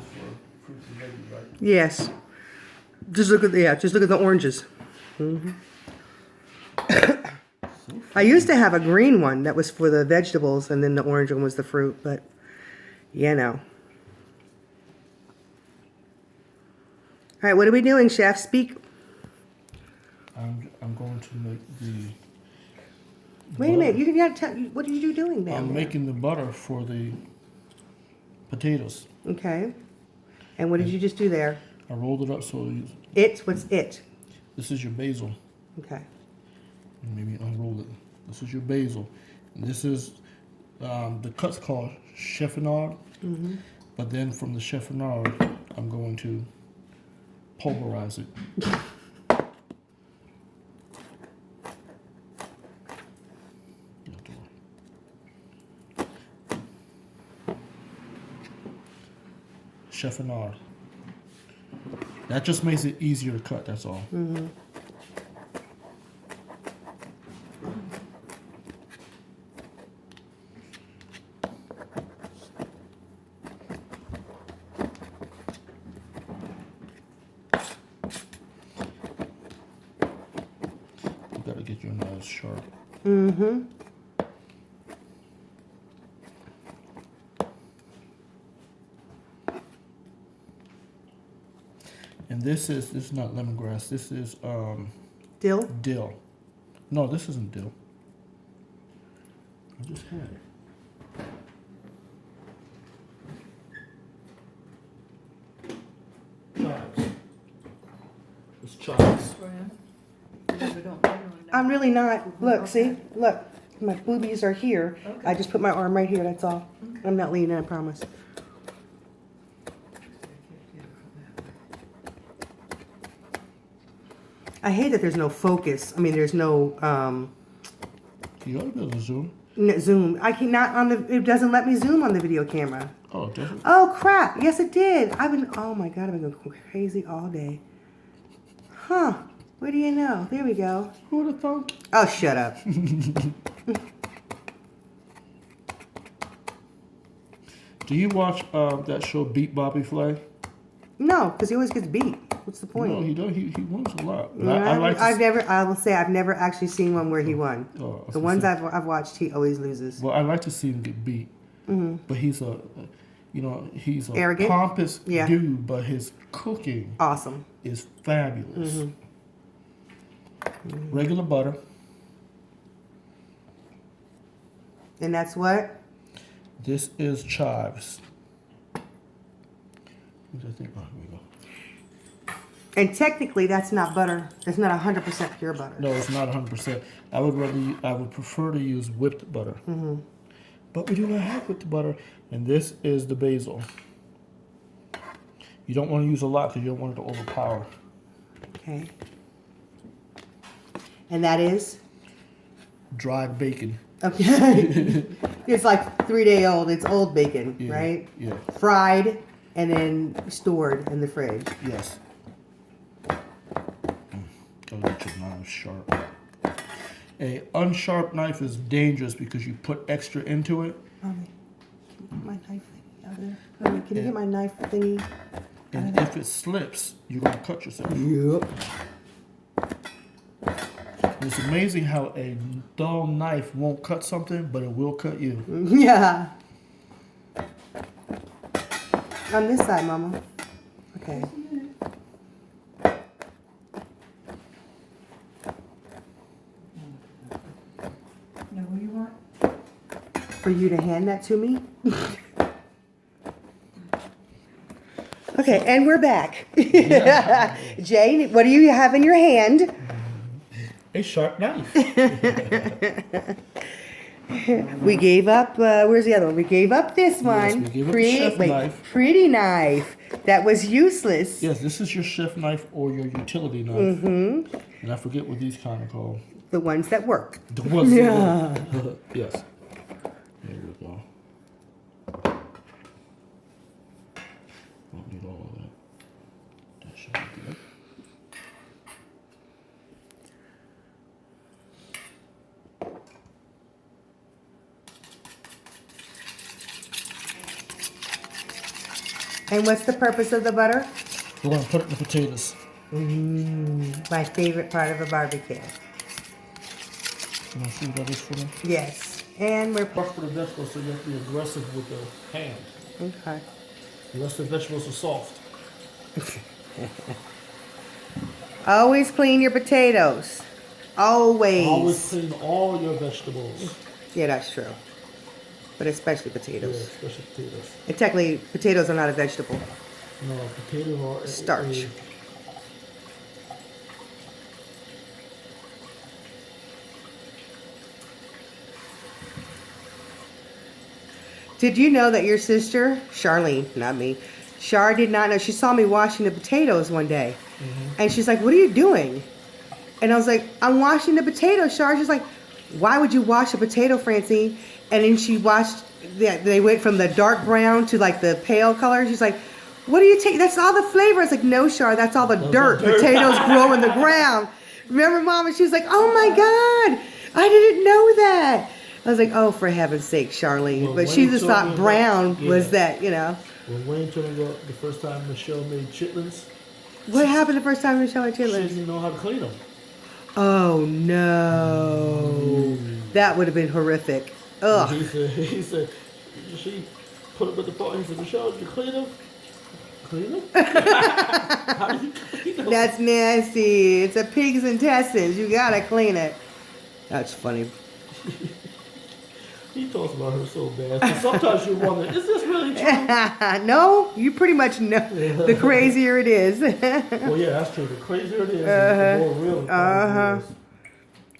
just for fruits and veggies, right? Yes. Just look at the oranges. I used to have a green one that was for the vegetables, and then the orange one was the fruit. But you know. All right, what are we doing, Chef? Speak. I'm going to make the. Wait a minute. You can tell. What are you doing there? I'm making the butter for the potatoes. Okay. And what did you just do there? I rolled it up so What's it? this is your basil. Okay. Maybe unroll it. This is your basil. And this is the cut's called chiffonade. But then from the chiffonade, I'm going to pulverize it. Chiffonade. That just makes it easier to cut, that's all. You gotta get your knives sharp. And this is not lemongrass. This is Dill? dill. No, this isn't dill. I just had it. Chives. It's chives. I'm really not. Look, see? Look. My boobies are here. Okay. I just put my arm right here, that's all. I'm not leaning, I promise. I hate that there's no focus. I mean, there's no You ought to be able to zoom. zoom. I cannot on the. It doesn't let me zoom on the video camera. Oh, it doesn't? Oh crap! Yes, it did. Oh my god, I've been going crazy all day. Huh? What do you know? There we go. Who would have thought? Oh, shut up. Do you watch that show Beat Bobby Flay? No, because he always gets beat. What's the point? No, he does. He wins a lot. But No, I like. I will say I've never actually seen one where he won. Oh, The ones I've watched, he always loses. Well, I like to see him get beat. But he's a Arrogant? pompous Yeah. dude. But his cooking Awesome. is fabulous. Regular butter. And that's what? This is chives. What do I think? Oh, here we go. And technically, that's not butter. It's not 100% pure butter. No, it's not 100%. I would prefer to use whipped butter. But we do not have whipped butter. And this is the basil. You don't want to use a lot because you don't want it to overpower. Okay. And that is? Dried bacon. Okay. It's like 3-day-old. It's old bacon, Yeah, right? yeah. Fried and then stored in the fridge. Yes. Gotta get your knife sharp. A unsharp knife is dangerous because you put extra into it. Mommy, can you get my knife thingy out of there? Mommy, can you get my knife thingy? And if it slips, you're gonna cut yourself. Yep. It's amazing how a dull knife won't cut something, but it will cut you. Yeah. On this side, Mama. Okay. Now, what do you want? For you to hand that to me? Okay, and we're back. Jay, what do you have in your hand? A sharp knife. We gave up, where's the other one? We gave up this one. we gave up the chef knife. Pretty knife. That was useless. Yes, this is your chef knife or your utility knife. And I forget what these kind of called. The ones that work. The ones Yeah. that work. Yes. There you go. Don't need all of that. That should be good. And what's the purpose of the butter? We're gonna put it in the potatoes. My favorite part of a barbecue. You wanna see what that is for me? Yes. And we're... Brush for the vegetables, so you have to be aggressive with the hand. Okay. The rest of the vegetables are soft. Always clean your potatoes. Always. Always clean all your vegetables. Yeah, that's true. But especially Yeah, potatoes. especially potatoes. And technically, potatoes are not a vegetable. No, potatoes are Starch. Did you know that your sister, Charlene, not me, Char did not know. She saw me washing the potatoes one day. And she's like, what are you doing? And I was like, I'm washing the potatoes, Char. She's like, why would you wash a potato, Francine? And then she washed, they went from the dark brown to like the pale color. She's like, what do you take? That's all the flavor. I was like, no, Char, that's all the dirt. Potatoes grow in the ground. Remember, Mom? And she was like, oh my God, I didn't know that. I was like, oh, for heaven's sake, Charlene. Well, But she Wayne just told thought me brown that- was yeah. that, you know. When Wayne told me about the first time Michelle made chitlins, What happened the first time we showed she chitlins? didn't know how to clean them. Oh, no. That would have been horrific. Ugh. He said, she put them in the pot. He said, Michelle, did you clean them? Clean them? How do you clean them? That's nasty. It's a pig's intestines. You gotta clean it. That's funny. He talks about her so bad. So sometimes you wonder, is this really true? No, you pretty much know. The crazier it is. Well, yeah, that's true. The crazier it is, the more real it probably is.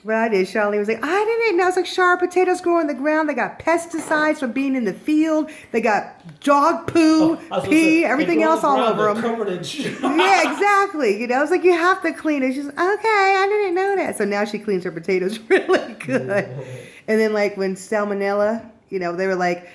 But I did. Charlene was like, I didn't know. I was like, Char, potatoes grow in the ground. They got pesticides from being in the field. They got dog poo, I was gonna pee, say, everything they grow else all around, over they're them. covered in shit. Yeah, exactly. You know, I was like, you have to clean it. She's like, okay, I didn't know that. So now she cleans her potatoes really good. And then like when salmonella, you know, they were like,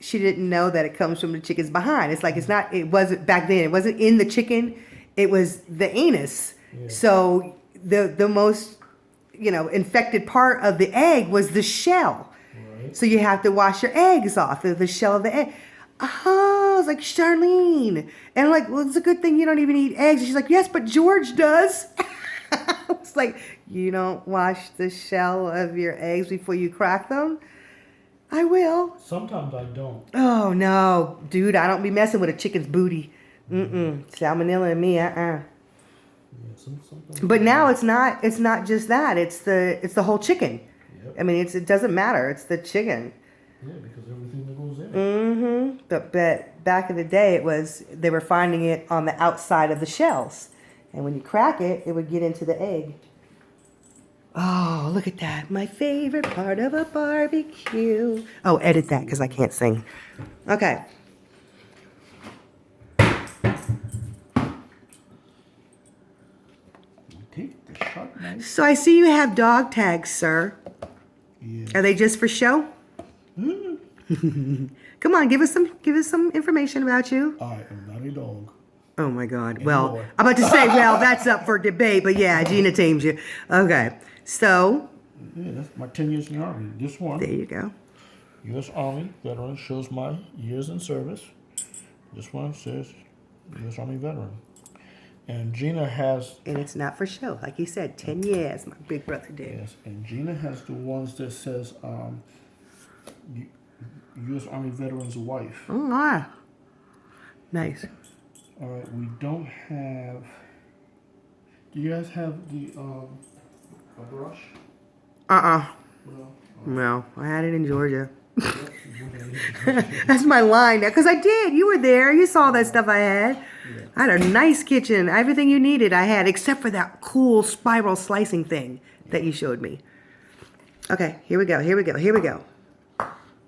she didn't know that it comes from the chicken's behind. It's like, it wasn't back then. It wasn't in the chicken. It was the anus. Yeah. So the most, you know, infected part of the egg was the shell. Right. So you have to wash your eggs off, the shell of the egg. Oh, I was like, Charlene. And I'm like, well, it's a good thing you don't even eat eggs. And she's like, yes, but George does. I was like, you don't wash the shell of your eggs before you crack them? I will. Sometimes I don't. Oh, no. Dude, I don't be messing with a chicken's booty. Salmonella and me, Yeah, sometimes. But now it's not just that. It's the whole chicken. Yep. I mean, it doesn't matter. It's the chicken. Yeah, because everything that goes in it. But back in the day, they were finding it on the outside of the shells, and when you crack it, it would get into the egg. Oh, look at that! My favorite part of a barbecue. Oh, edit that because I can't sing. Okay. Take the sharp knife. So I see you have dog tags, sir. Yeah. Are they just for show? Come on, give us some information about you. I am not a dog. Oh my God. Well, Anymore. I'm about to say, well, that's up for debate, but yeah, Gina tames you. Okay. So, Yeah, that's my 10 years in the Army. This one, there you go. U.S. Army veteran, shows my years in service. This one says U.S. Army veteran. And Gina has, And it's not for show. Like you said, 10 years, my big brother did. yes, and Gina has the ones that says U.S. Army veteran's wife. Oh, my. Nice. All right, we don't have. Do you guys have the a brush? No. No, I had it in Georgia. That's my line now. Because I did. You were there. You saw that stuff I had. I had a nice kitchen. Everything you needed I had, except for that cool spiral slicing thing that you showed me. Okay, here we go.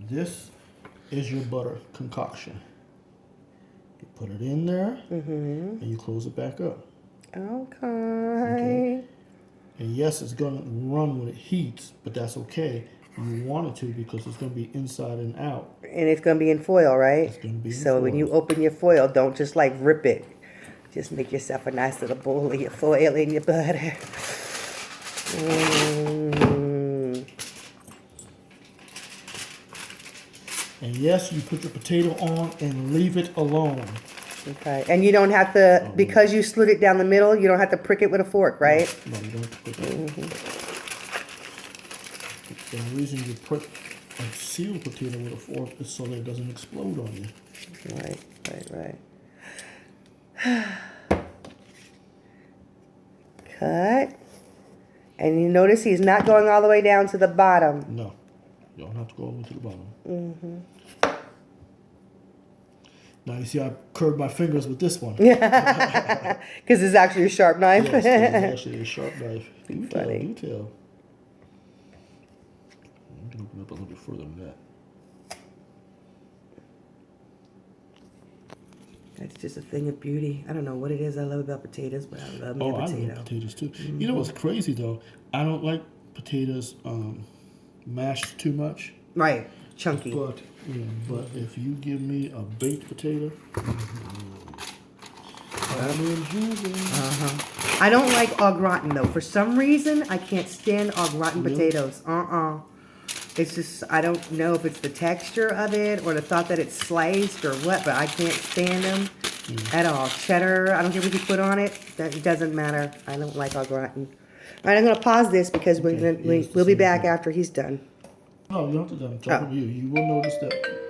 This is your butter concoction. You put it in there, and you close it back up. Okay. And yes, it's gonna run when it heats, but that's okay. You want it to because it's gonna be inside and out. And it's going to be in foil, right? It's gonna be in So when foil. you open your foil, don't just like rip it. Just make yourself a nice little bowl of your foil in your butter. And yes, you put the potato on and leave it alone. Okay. And you don't have to, because you slit it down the middle, you don't have to prick it with a fork, right? No, you don't have to put that. The reason you put a sealed potato with a fork is so that it doesn't explode on you. Right. Cut. And you notice he's not going all the way down to the bottom. No, you don't have to go all the way to the bottom. Now you see I curved my fingers with this one. Because it's actually a sharp knife. Yes, it's actually a sharp knife. Do tell, Funny. do tell. I'm gonna open up a little bit further than that. It's just a thing of beauty. I don't know what it is I love about potatoes, but I love me a I potato. love potatoes too. You know what's crazy though? I don't like potatoes mashed too much. Right. Chunky. But if you give me a baked potato, I'm in heaven. I don't like au gratin though. For some reason, I can't stand au gratin Really? potatoes. It's just, I don't know if it's the texture of it or the thought that it's sliced or what, but I can't stand them at all. Cheddar, I don't care what you put on it. It doesn't matter. I don't like au gratin. All right, I'm going to pause this because Okay, we'll be same back thing. after he's done. No, you don't have to. I'm talking to you. You will notice that